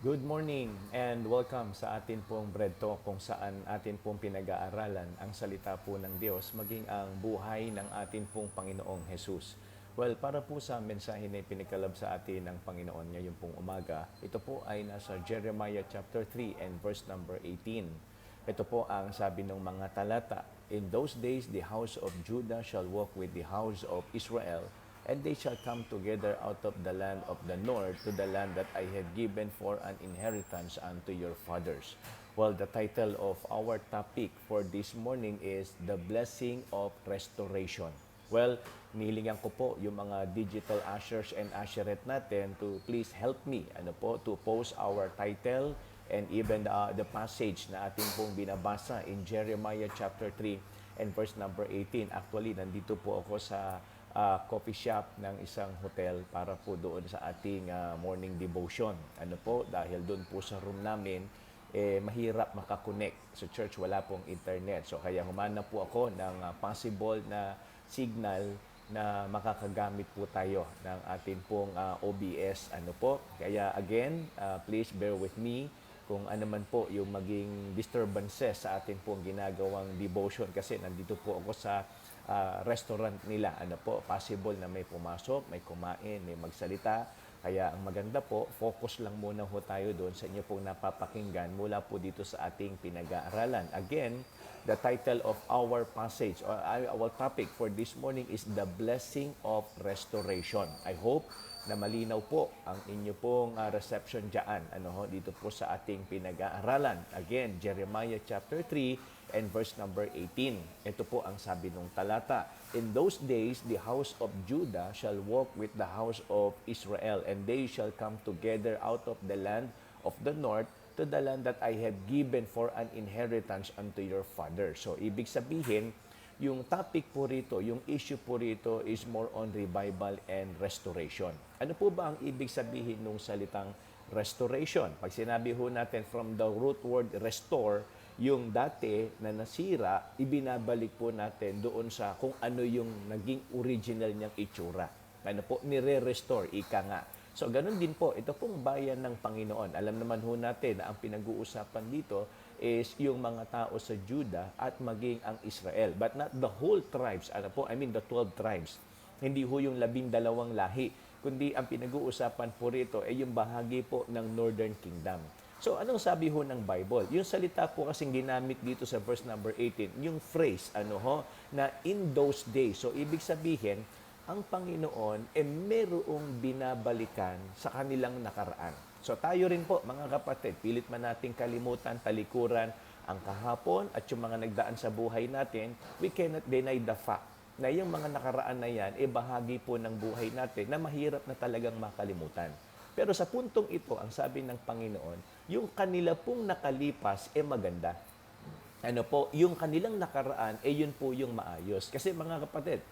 Good morning and welcome sa atin pong Bread Talk kung saan atin pong pinag-aaralan ang salita po ng Diyos maging ang buhay ng atin pong Panginoong Jesus. Well, para po sa mensahe na ipinikalab sa atin ng Panginoon ngayong pong umaga, ito po ay nasa Jeremiah chapter 3 and verse number 18. Ito po ang sabi ng mga talata, "In those days the house of Judah shall walk with the house of Israel, and they shall come together out of the land of the north to the land that I have given for an inheritance unto your fathers." Well, the title of our topic for this morning is The Blessing of Restoration. Well, nilingan ko po yung mga digital ushers and usherette natin to please help me to post our title and even the passage na ating pong binabasa in Jeremiah chapter 3 and verse number 18. Actually, nandito po ako sa coffee shop ng isang hotel para po doon sa ating morning devotion. Dahil doon po sa room namin, mahirap makakonect. Sa church, wala pong internet. So, kaya humanap po ako ng possible na signal na makakagamit po tayo ng ating pong OBS. Kaya again, please bear with me kung ano man po yung maging disturbances sa ating pong ginagawang devotion kasi nandito po ako sa restaurant nila. Possible na may pumasok, may kumain, may magsalita. Kaya ang maganda po, focus lang muna ho tayo doon sa inyo pong napapakinggan mula po dito sa ating pinag-aaralan. Again, the title of our passage or our topic for this morning is The Blessing of Restoration. I hope na malinaw po ang inyo pong reception dyan dito po sa ating pinag-aaralan. Again, Jeremiah chapter 3 and verse number 18. Ito po ang sabi ng talata. "In those days, the house of Judah shall walk with the house of Israel, and they shall come together out of the land of the north to the land that I have given for an inheritance unto your father." So, ibig sabihin, yung topic po rito, yung issue po rito is more on revival and restoration. Ano po ba ang ibig sabihin ng salitang restoration? Pag sinabi ho natin from the root word restore, yung dati na nasira, ibinabalik po natin doon sa kung ano yung naging original niyang itsura. Nire-restore, ika nga. So, ganun din po, ito pong bayan ng Panginoon. Alam naman ho natin na ang pinag-uusapan dito is yung mga tao sa Judah at maging ang Israel. But not the whole tribes, the 12 tribes. Hindi ho yung 12 lahi, kundi ang pinag-uusapan po rito ay yung bahagi po ng Northern Kingdom. So, anong sabi ho ng Bible? Yung salita po kasing ginamit dito sa verse number 18, yung phrase, na in those days. So, ibig sabihin, ang Panginoon merong binabalikan sa kanilang nakaraan. So, tayo rin po, mga kapatid, pilit man nating kalimutan, talikuran, ang kahapon at yung mga nagdaan sa buhay natin, we cannot deny the fact na yung mga nakaraan na yan, bahagi po ng buhay natin na mahirap na talagang makalimutan. Pero sa puntong ito, ang sabi ng Panginoon, yung kanila pong nakalipas maganda. Yung kanilang nakaraan, yun po yung maayos. Kasi mga kapatid,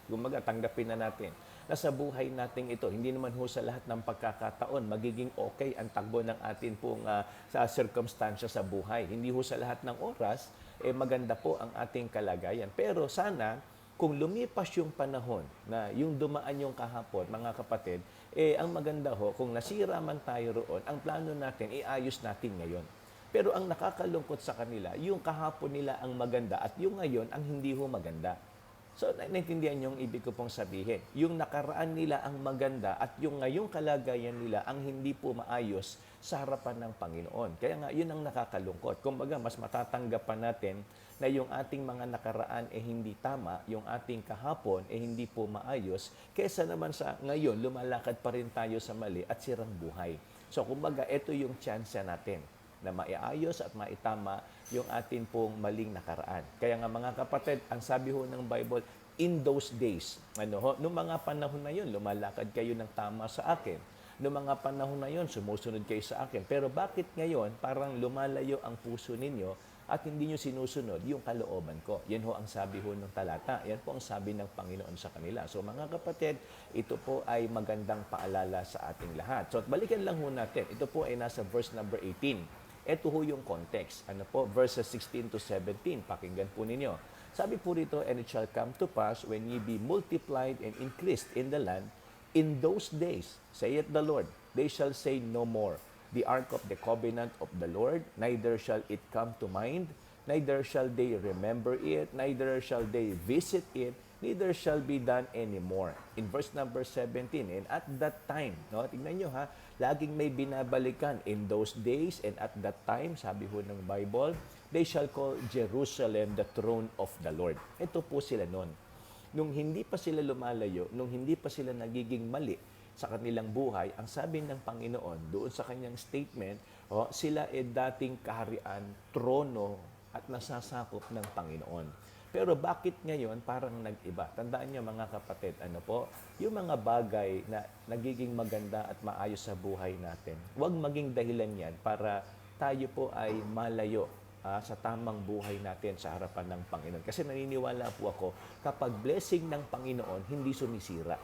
tanggapin na natin na sa buhay natin ito, hindi naman ho sa lahat ng pagkakataon magiging okay ang takbo ng atin pong sa circumstansya sa buhay. Hindi ho sa lahat ng oras, maganda po ang ating kalagayan. Pero sana, kung lumipas yung panahon na yung dumaan yung kahapon, mga kapatid, ang maganda ho, kung nasira man tayo roon, ang plano natin, iayos natin ngayon. Pero ang nakakalungkot sa kanila, yung kahapon nila ang maganda at yung ngayon ang hindi ho maganda. So, naintindihan yung ibig ko pong sabihin. Yung nakaraan nila ang maganda at yung ngayong kalagayan nila ang hindi po maayos sa harapan ng Panginoon. Kaya nga, yun ang nakakalungkot. Kumbaga, mas matatanggapan natin na yung ating mga nakaraan hindi tama, yung ating kahapon hindi po maayos, kaysa naman sa ngayon, lumalakad pa rin tayo sa mali at sirang buhay. So, kumbaga, ito yung chance natin na maiayos at maitama yung atin pong maling nakaraan. Kaya nga mga kapatid, ang sabi ho ng Bible, in those days, noong mga panahon na yun, lumalakad kayo ng tama sa akin. Noong mga panahon na yun, sumusunod kayo sa akin. Pero bakit ngayon, parang lumalayo ang puso ninyo at hindi nyo sinusunod yung kalooban ko? Yan ho ang sabi ho ng talata. Yan po ang sabi ng Panginoon sa kanila. So mga kapatid, ito po ay magandang paalala sa ating lahat. So balikan lang ho natin. Ito po ay nasa verse number 18. Ito ho yung context. Verses 16 to 17. Pakinggan po ninyo. Sabi po rito, "And it shall come to pass when ye be multiplied and increased in the land, in those days, saith the Lord, they shall say no more, the ark of the covenant of the Lord, neither shall it come to mind, neither shall they remember it, neither shall they visit it, neither shall be done anymore. In verse number 17, and at that time, no, tingnan nyo ha, laging may binabalikan, in those days and at that time, sabi ho ng Bible, they shall call Jerusalem the throne of the Lord. Ito po sila noon. Nung hindi pa sila lumalayo, nung hindi pa sila nagiging mali sa kanilang buhay, ang sabi ng Panginoon doon sa kanyang statement, sila dating kaharian, trono at nasasakop ng Panginoon. Pero bakit ngayon parang nag-iba? Tandaan niyo mga kapatid, yung mga bagay na nagiging maganda at maayos sa buhay natin, huwag maging dahilan yan para tayo po ay malayo sa tamang buhay natin sa harapan ng Panginoon. Kasi naniniwala po ako, kapag blessing ng Panginoon, hindi sumisira.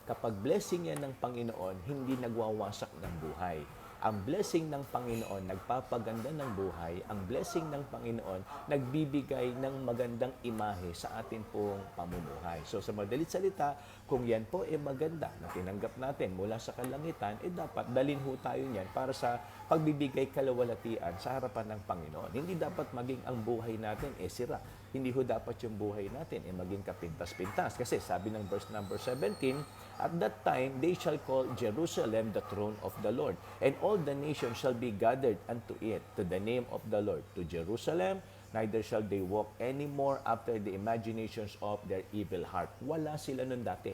Kapag blessing yan ng Panginoon, hindi nagwawasak ng buhay. Ang blessing ng Panginoon nagpapaganda ng buhay. Ang blessing ng Panginoon nagbibigay ng magandang imahe sa atin pong pamumuhay. So sa madalit salita, kung yan po maganda na tinanggap natin mula sa kalangitan, dapat dalhin ho tayo niyan para sa pagbibigay kalawalatian sa harapan ng Panginoon. Hindi dapat maging ang buhay natin sira. Hindi ho dapat yung buhay natin maging kapintas-pintas. Kasi sabi ng verse number 17, at that time they shall call Jerusalem the throne of the Lord, and all the nations shall be gathered unto it, to the name of the Lord, to Jerusalem, neither shall they walk any more after the imaginations of their evil heart. Wala sila nun dati.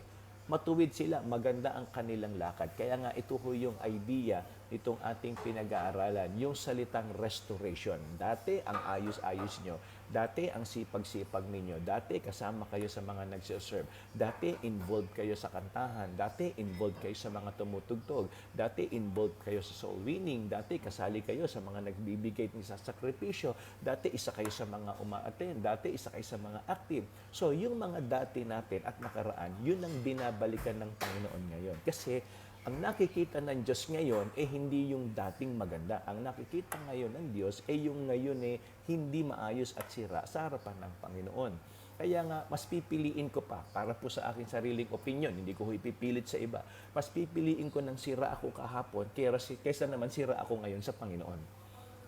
Matuwid sila, maganda ang kanilang lakad. Kaya nga ito ho yung idea itong ating pinag-aaralan, yung salitang restoration. Dati ang ayos-ayos nyo, dati ang sipag-sipag ninyo, dati kasama kayo sa mga nagsiserve, dati involved kayo sa kantahan, dati involved kayo sa mga tumutugtog, dati involved kayo sa soul winning, dati kasali kayo sa mga nagbibigay ng sa sakripisyo, dati isa kayo sa mga uma-attend, dati isa kayo sa mga active. So yung mga dati natin at nakaraan, yun ang binabalikan ng Panginoon ngayon. Kasi ang nakikita ng Diyos ngayon hindi yung dating maganda. Ang nakikita ngayon ng Diyos yung ngayon hindi maayos at sira sa harapan ng Panginoon. Kaya nga, mas pipiliin ko pa para po sa aking sariling opinion. Hindi ko ipipilit sa iba. Mas pipiliin ko ng sira ako kahapon kaysa naman sira ako ngayon sa Panginoon.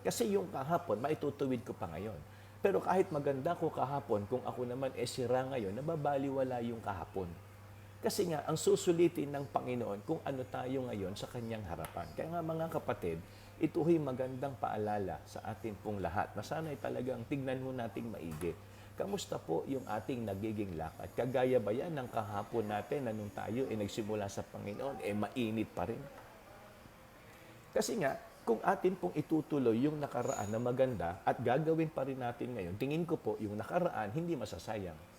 Kasi yung kahapon, maitutuwid ko pa ngayon. Pero kahit maganda ko kahapon, kung ako naman sira ngayon, nababaliwala yung kahapon. Kasi nga, ang susulitin ng Panginoon kung ano tayo ngayon sa Kanyang harapan. Kaya nga mga kapatid, ito ay magandang paalala sa atin pong lahat na sana'y talagang tignan mo nating maigi. Kamusta po yung ating nagiging lakad? Kagaya ba yan ng kahapon natin na nung tayo nagsimula sa Panginoon, mainit pa rin? Kasi nga, kung atin pong itutuloy yung nakaraan na maganda at gagawin pa rin natin ngayon, tingin ko po yung nakaraan hindi masasayang.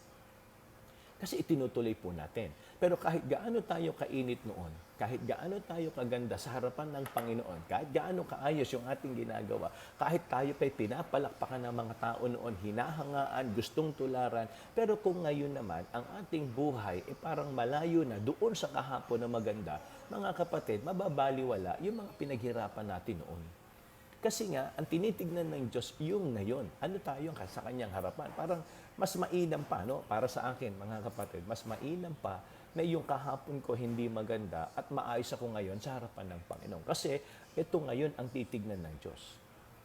Kasi itinutuloy po natin. Pero kahit gaano tayo kainit noon, kahit gaano tayo kaganda sa harapan ng Panginoon, kahit gaano kaayos yung ating ginagawa, kahit tayo pa'y pinapalakpakan ng mga tao noon, hinahangaan, gustong tularan, pero kung ngayon naman, ang ating buhay parang malayo na doon sa kahapon na maganda, mga kapatid, mababaliwala yung mga pinaghirapan natin noon. Kasi nga, ang tinitignan ng Diyos yung ngayon. Ano tayo sa Kanyang harapan? Parang mas mainam pa, no? Para sa akin, mga kapatid, mas mainam pa na yung kahapon ko hindi maganda at maayos ako ngayon sa harapan ng Panginoon. Kasi ito ngayon ang titignan ng Diyos.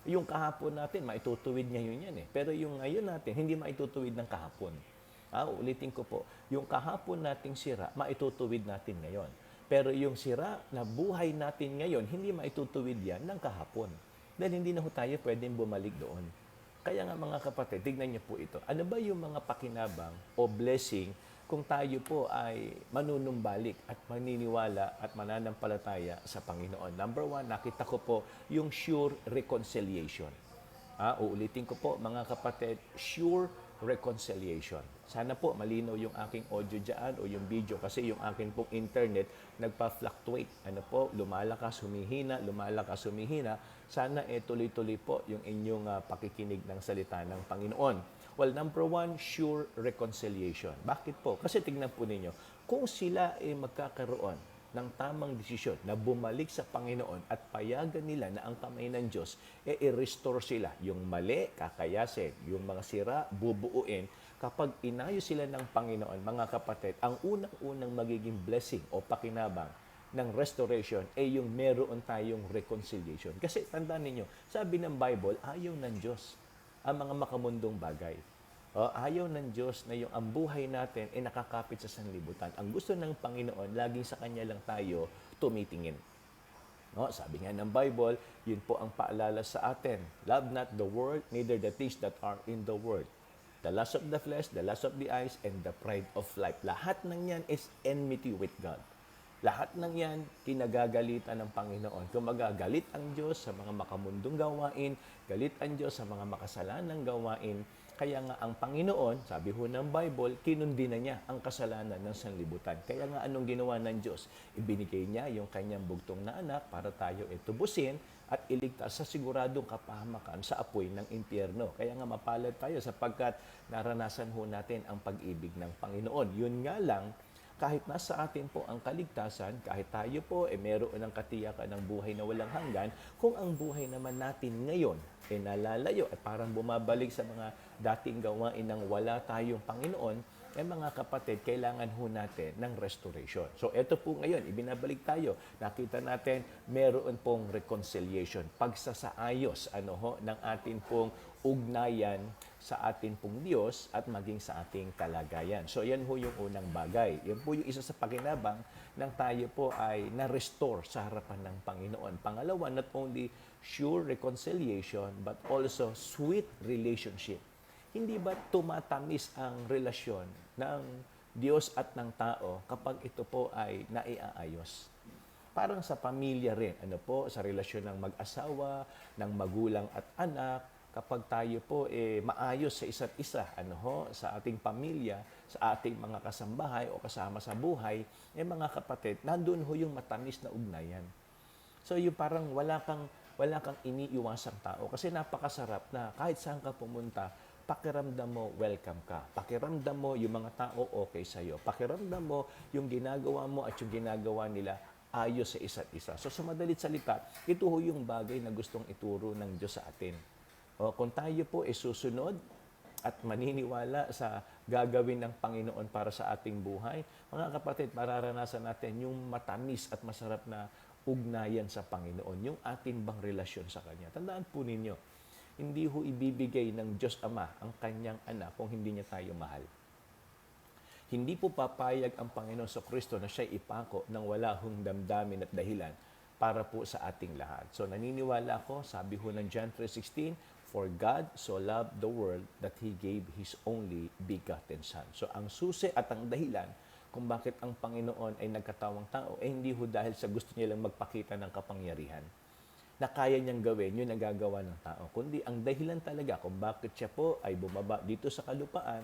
Yung kahapon natin, maitutuwid ngayon yan Pero yung ngayon natin, hindi maitutuwid ng kahapon. Ulitin ko po, yung kahapon nating sira, maitutuwid natin ngayon. Pero yung sira na buhay natin ngayon, hindi maitutuwid yan ng kahapon. Dahil hindi na tayo pwedeng bumalik doon. Kaya nga mga kapatid, tignan niyo po ito. Ano ba yung mga pakinabang o blessing kung tayo po ay manunumbalik at maniniwala at mananampalataya sa Panginoon? Number one, nakita ko po yung sure reconciliation. Uulitin ko po mga kapatid, sure reconciliation. Sana po malinaw yung aking audio dyan o yung video kasi yung akin pong internet nagpa-fluctuate. Lumalakas, humihina, lumalakas, humihina. Sana tuloy-tuloy po yung inyong pakikinig ng salita ng Panginoon. Well, number one, sure reconciliation. Bakit po? Kasi tignan po ninyo, kung sila ay magkakaroon ng tamang desisyon na bumalik sa Panginoon at payagan nila na ang kamay ng Diyos, i-restore sila. Yung mali, kakayasin. Yung mga sira, bubuuin. Kapag inayos sila ng Panginoon, mga kapatid, ang unang-unang magiging blessing o pakinabang ng restoration ay yung meron tayong reconciliation. Kasi tandaan ninyo, sabi ng Bible, ayaw ng Diyos ang mga makamundong bagay. Ayaw ng Diyos na yung ang buhay natin ay nakakapit sa sanlibutan. Ang gusto ng Panginoon, laging sa Kanya lang tayo tumitingin. No, sabi nga ng Bible, yun po ang paalala sa atin. Love not the world, neither the things that are in the world. The lust of the flesh, the lust of the eyes, and the pride of life. Lahat ng yan is enmity with God. Lahat ng yan, kinagagalitan ng Panginoon. Kumaga, galit ang Diyos sa mga makamundong gawain, galit ang Diyos sa mga makasalanang gawain. Kaya nga ang Panginoon, sabi ho ng Bible, kinundi na niya ang kasalanan ng sanlibutan. Kaya nga anong ginawa ng Diyos? Ibinigay niya yung kanyang bugtong na anak para tayo tubusin at iligtas sa siguradong kapahamakan sa apoy ng impyerno. Kaya nga mapalad tayo sapagkat naranasan ho natin ang pag-ibig ng Panginoon. Yun nga lang, kahit nasa atin po ang kaligtasan, kahit tayo po meron ng katiyakan ng buhay na walang hanggan, kung ang buhay naman natin ngayon nalalayo at parang bumabalik sa mga dating gawain ng wala tayong Panginoon, mga kapatid, kailangan ho natin ng restoration. So, ito po ngayon, ibinabalik tayo. Nakita natin, meron pong reconciliation, pagsasaayos ng atin pong ugnayan sa atin pong Diyos at maging sa ating kalagayan. So, yan ho yung unang bagay. Yan po yung isa sa pakinabang ng tayo po ay na-restore sa harapan ng Panginoon. Pangalawa, not only sure reconciliation, but also sweet relationship. Hindi ba tumatamis ang relasyon ng Diyos at ng tao kapag ito po ay naiaayos? Parang sa pamilya rin, sa relasyon ng mag-asawa, ng magulang at anak, kapag tayo po maayos sa isa't isa, sa ating pamilya, sa ating mga kasambahay o kasama sa buhay, mga kapatid, nandun ho yung matamis na ugnayan. So yung parang wala kang iniiwasang tao kasi napakasarap na kahit saan ka pumunta, pakiramdam mo welcome ka. Pakiramdam mo yung mga tao okay sa'yo. Pakiramdam mo yung ginagawa mo at yung ginagawa nila ayos sa isa't isa. So sa madalit salita, ito ho yung bagay na gustong ituro ng Diyos sa atin. Kung tayo po susunod at maniniwala sa gagawin ng Panginoon para sa ating buhay, mga kapatid, mararanasan natin yung matamis at masarap na ugnayan sa Panginoon, yung ating bang relasyon sa Kanya. Tandaan po ninyo, hindi ho ibibigay ng Diyos Ama ang Kanyang anak kung hindi niya tayo mahal. Hindi po papayag ang Panginoon sa Kristo na siya ipako ng wala hong damdamin at dahilan para po sa ating lahat. So naniniwala ako, sabi ho ng John 3:16, for God so loved the world that He gave His only begotten Son. So ang susi at ang dahilan kung bakit ang Panginoon ay nagkatawang tao, hindi ho dahil sa gusto niya lang magpakita ng kapangyarihan na kaya niyang gawin yung nagagawa ng tao. Kundi ang dahilan talaga kung bakit siya po ay bumaba dito sa kalupaan,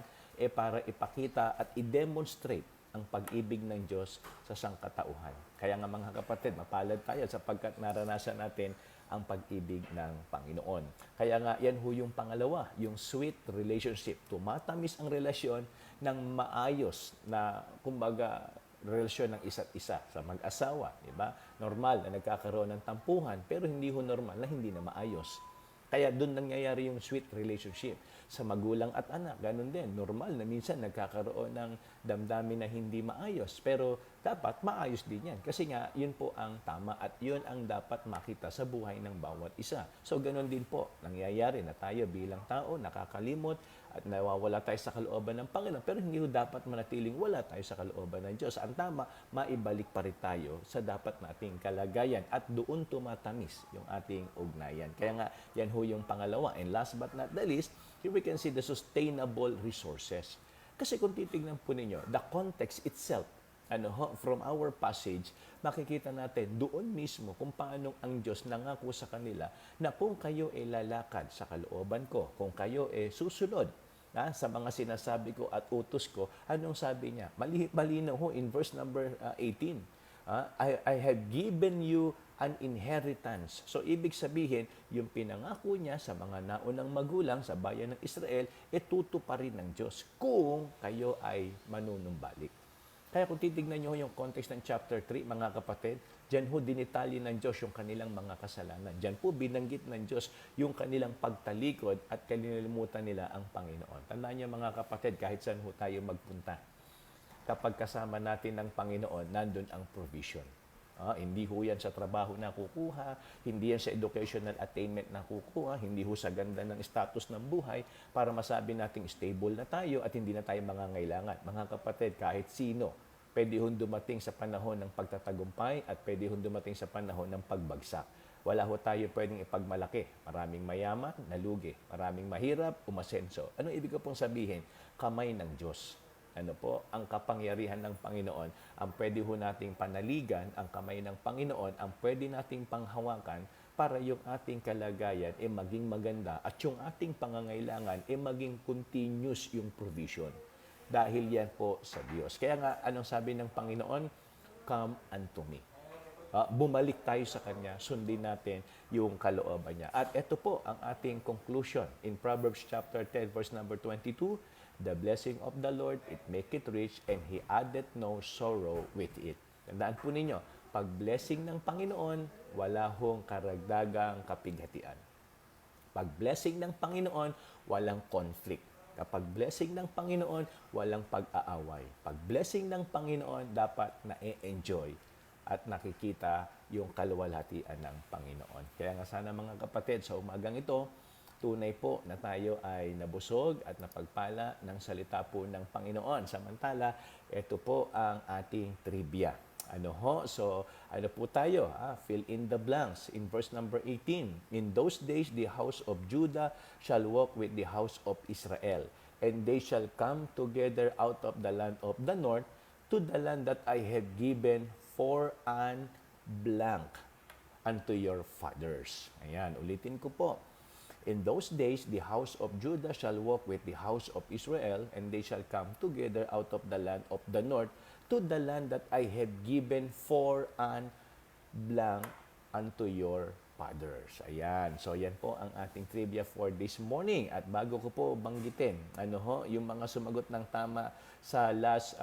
para ipakita at i-demonstrate ang pag-ibig ng Diyos sa sangkatauhan. Kaya nga mga kapatid, mapalad tayo sapagkat naranasan natin ang pag-ibig ng Panginoon. Kaya nga, yan ho yung pangalawa, yung sweet relationship. Tumatamis ang relasyon ng maayos na, kumbaga, relasyon ng isa't isa sa mag-asawa, di ba? Normal na nagkakaroon ng tampuhan, pero hindi ho normal na hindi na maayos. Kaya doon nangyayari yung sweet relationship. Sa magulang at anak, ganun din. Normal na minsan nagkakaroon ng damdamin na hindi maayos. Pero dapat maayos din yan. Kasi nga, yun po ang tama at yun ang dapat makita sa buhay ng bawat isa. So, ganun din po. Nangyayari na tayo bilang tao, nakakalimot at nawawala tayo sa kalooban ng Panginoon. Pero hindi ho dapat manatiling wala tayo sa kalooban ng Diyos. Ang tama, maibalik pa rin tayo sa dapat nating kalagayan. At doon tumatamis yung ating ugnayan. Kaya nga, yan ho yung pangalawa. And last but not the least, here we can see the sustainable resources. Kasi kung titignan po ninyo, the context itself, from our passage, makikita natin doon mismo kung paano ang Diyos nangako sa kanila na kung kayo ay lalakad sa kalooban ko, kung kayo ay susunod sa mga sinasabi ko at utos ko, anong sabi niya? Malinaw ho in verse number 18. I have given you an inheritance. So, ibig sabihin, yung pinangako niya sa mga naunang magulang sa bayan ng Israel, tutuparin ng Diyos kung kayo ay manunumbalik. Kaya kung titignan nyo yung context ng chapter 3, mga kapatid, dyan ho dinitali ng Diyos yung kanilang mga kasalanan. Dyan po binanggit ng Diyos yung kanilang pagtalikod at kanilimutan nila ang Panginoon. Tandaan niyo mga kapatid, kahit saan ho tayo magpunta, kapag kasama natin ng Panginoon, nandun ang provision. Hindi ho yan sa trabaho na kukuha, hindi yan sa educational attainment na kukuha, hindi ho sa ganda ng status ng buhay para masabi nating stable na tayo at hindi na tayo mangangailangan. Mga kapatid, kahit sino, pwede hong dumating sa panahon ng pagtatagumpay at pwede hong dumating sa panahon ng pagbagsak. Wala ho tayo pwedeng ipagmalaki. Maraming mayaman, nalugi. Maraming mahirap, umasenso. Ano ibig ko pong sabihin? Kamay ng Diyos. Ano po, ang kapangyarihan ng Panginoon, ang pwede ho nating panaligan, ang kamay ng Panginoon, ang pwede nating panghawakan para yung ating kalagayan ay maging maganda at yung ating pangangailangan ay maging continuous yung provision. Dahil yan po sa Diyos. Kaya nga, anong sabi ng Panginoon? Come unto me. Bumalik tayo sa Kanya, sundin natin yung kalooban niya. At ito po ang ating conclusion in Proverbs chapter 10, verse number 22, the blessing of the Lord, it make it rich, and He addeth no sorrow with it. Tandaan po ninyo, pag blessing ng Panginoon, wala hong karagdagang kapighatian. Pag blessing ng Panginoon, walang conflict. Kapag blessing ng Panginoon, walang pag-aaway. Pag blessing ng Panginoon, dapat na-enjoy at nakikita yung kaluwalhatian ng Panginoon. Kaya nga sana mga kapatid, sa umagang ito, tunay po na tayo ay nabusog at napagpala ng salita po ng Panginoon. Samantala, ito po ang ating trivia. So, ano po tayo? Fill in the blanks. In verse number 18, in those days, the house of Judah shall walk with the house of Israel, and they shall come together out of the land of the north to the land that I have given for an blank unto your fathers. Ayan, ulitin ko po. In those days, the house of Judah shall walk with the house of Israel, and they shall come together out of the land of the north to the land that I have given for an blank unto your fathers. Ayan. So, yan po ang ating trivia for this morning. At bago ko po banggitin, yung mga sumagot ng tama sa last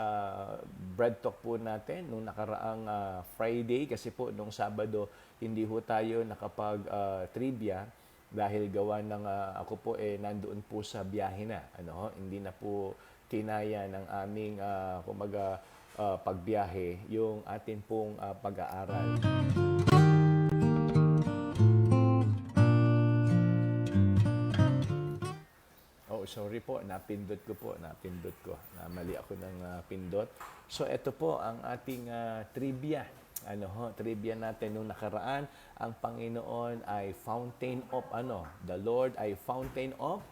bread talk po natin, nung nakaraang Friday, kasi po nung Sabado, hindi ho tayo nakapag-trivia dahil gawa ng ako po nandoon po sa biyahe na. Hindi na po kinaya ng aming pagbiyahe yung atin pong pag-aaral. Sorry po, napindot ko. Mali ako ng pindot. So, ito po ang ating trivia. Trivia natin nung nakaraan. Ang Panginoon ay fountain of The Lord ay fountain of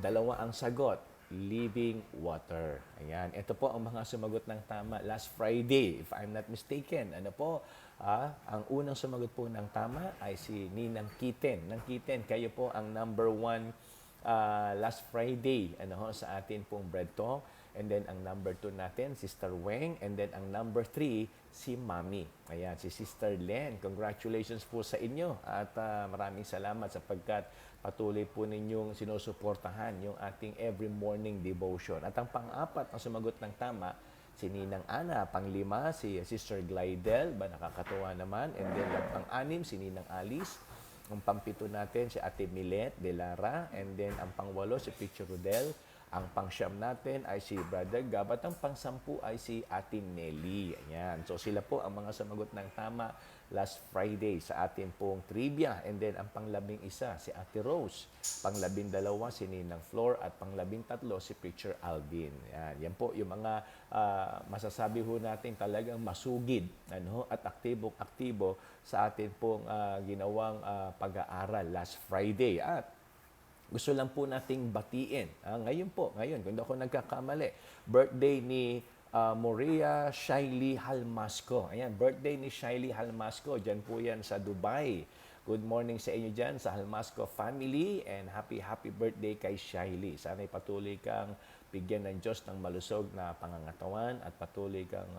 dalawa ang sagot. Living water. Ayan. Ito po ang mga sumagot ng tama last Friday, if I'm not mistaken. Ang unang sumagot po ng tama ay si Ninang Kiten. Nang Kiten, kayo po ang number 1 last Friday sa atin pong bread talk. And then ang number 2 natin, Sister Weng. And then ang number 3, si Mami. Ayan, si Sister Len. Congratulations po sa inyo. At maraming salamat sapagkat patuloy po ninyong sinusuportahan yung ating every morning devotion. At ang pang-apat na sumagot ng tama, si Ninang Ana. Pang-5, si Sister Glidel. Nakakatuwa naman. And then ang pang-6, si Ninang Alice. Ang pang-7 natin, si Ate Milet de Lara. And then, ang pang-8, si Picho Rodel. Ang pang-9 natin ay si Brother Gab. At ang pang-10 ay si Ate Nelly. Ayan. So, sila po ang mga sumagot ng tama last Friday sa ating pong trivia. And then, ang pang-11, si Ate Rose. Pang-12, si Ninang Flor. At pang-13, si Preacher Alvin. Ayan. Yan po yung mga masasabi ho natin talagang masugid at aktibo sa atin pong ginawang pag-aaral last Friday. At gusto lang po nating batiin. Ngayon, kung hindi ako nagkakamali, birthday ni Moria Shailey Halmasco. Ayan, birthday ni Shailey Halmasco. Diyan po yan sa Dubai. Good morning sa inyo dyan sa Halmasco family and happy birthday kay Shailey. Sana'y patuloy kang bigyan ng Diyos ng malusog na pangangatawan at patuloy kang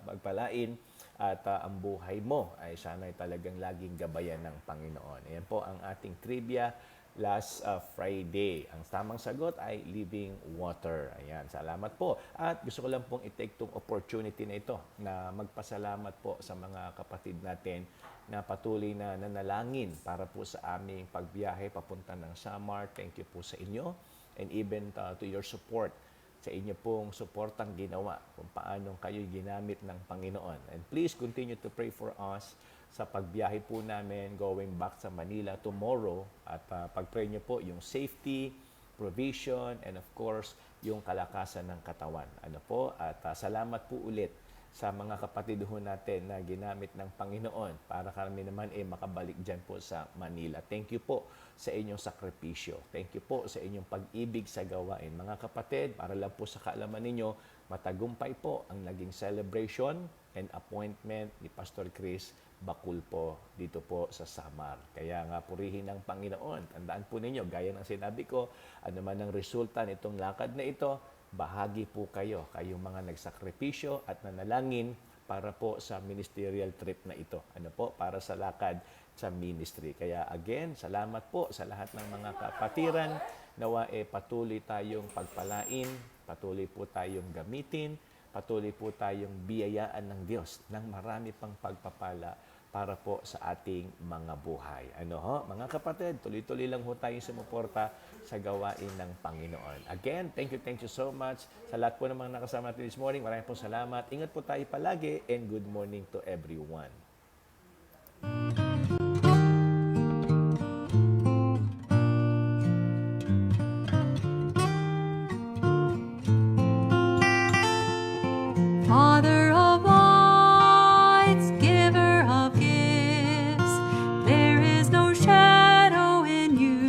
pagpalain at ang buhay mo ay sana'y talagang laging gabayan ng Panginoon. Ayan po ang ating trivia last Friday. Ang tamang sagot ay living water. Ayan, salamat po. At gusto ko lang pong i-take itong opportunity na ito na magpasalamat po sa mga kapatid natin na patuloy na nanalangin para po sa aming pagbiyahe papunta ng Samar. Thank you po sa inyo and even to your support sa inyo pong suportang ginawa kung paano kayo ginamit ng Panginoon. And please continue to pray for us sa pagbiyahe po namin going back sa Manila tomorrow. At pag-pray nyo po yung safety, provision, and of course, yung kalakasan ng katawan. Ano po? At salamat po ulit sa mga kapatid ho natin na ginamit ng Panginoon para kami naman makabalik dyan po sa Manila. Thank you po sa inyong sakripisyo. Thank you po sa inyong pag-ibig sa gawain. Mga kapatid, para lang po sa kaalaman ninyo, matagumpay po ang naging celebration and appointment ni Pastor Chris Baculpo dito po sa Samar. Kaya nga purihin ng Panginoon. Tandaan po ninyo, gaya ng sinabi ko, ano man ang resulta nitong lakad na ito, bahagi po kayo, kayong mga nagsakripisyo at nanalangin para po sa ministerial trip na ito. Ano po? Para sa lakad sa ministry. Kaya again, salamat po sa lahat ng mga kapatiran. Nawa patuloy tayong pagpalain, patuloy po tayong gamitin, patuloy po tayong biyayaan ng Diyos ng marami pang pagpapala para po sa ating mga buhay. Ano ho? Mga kapatid, tuloy-tuloy lang ho tayong sumuporta sa gawain ng Panginoon. Again, thank you so much sa lahat po ng mga nakasama natin this morning. Maraming po salamat. Ingat po tayo palagi and good morning to everyone. Father of lights, giver of gifts, there is no shadow in you.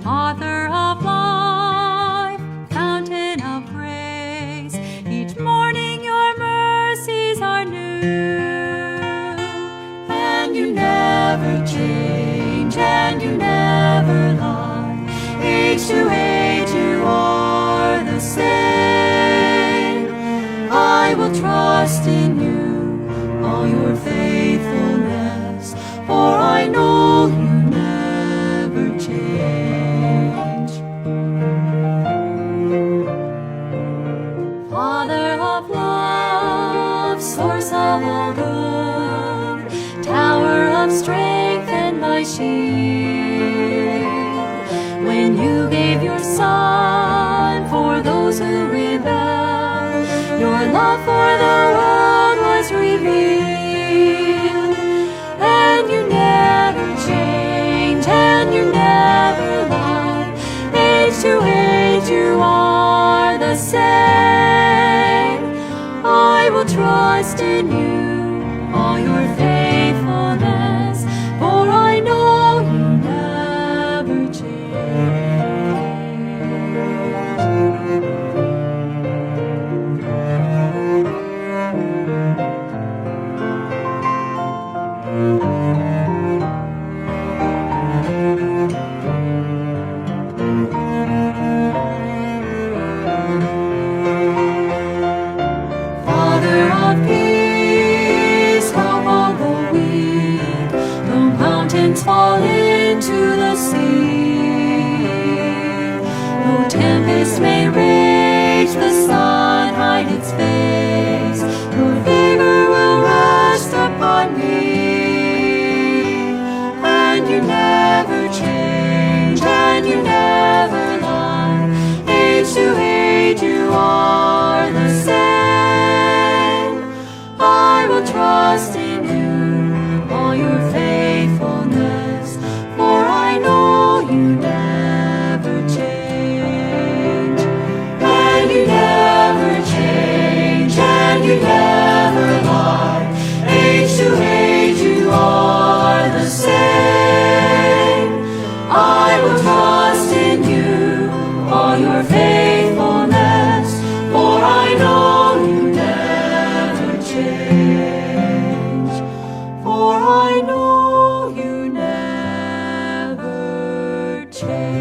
Author of life, fountain of grace, each morning your mercies are new. And you never change, and you never lie. Age to age you are the same. I will trust in you, all your faithfulness, for I know you never change. Father of love, source of all good, tower of strength and my shield. When you gave your Son for those who rebel, your love for the world was revealed. And you never change, and you never lie. Age to age you are the same. I will trust in you, all your faithfulness, for I know you never change. Father of peace, help all the weak, though mountains fall into the sea. Though tempest may rage, the sun hide its face, your favor will rest upon me. And you never change, and you never lie. Age to age you are the same. I will trust in you, all your faithfulness, for I know you never change. And you never change, and you never lie. Age to age you are the same. I will trust in you, all your faithfulness, for I know you never change. For I know you never change.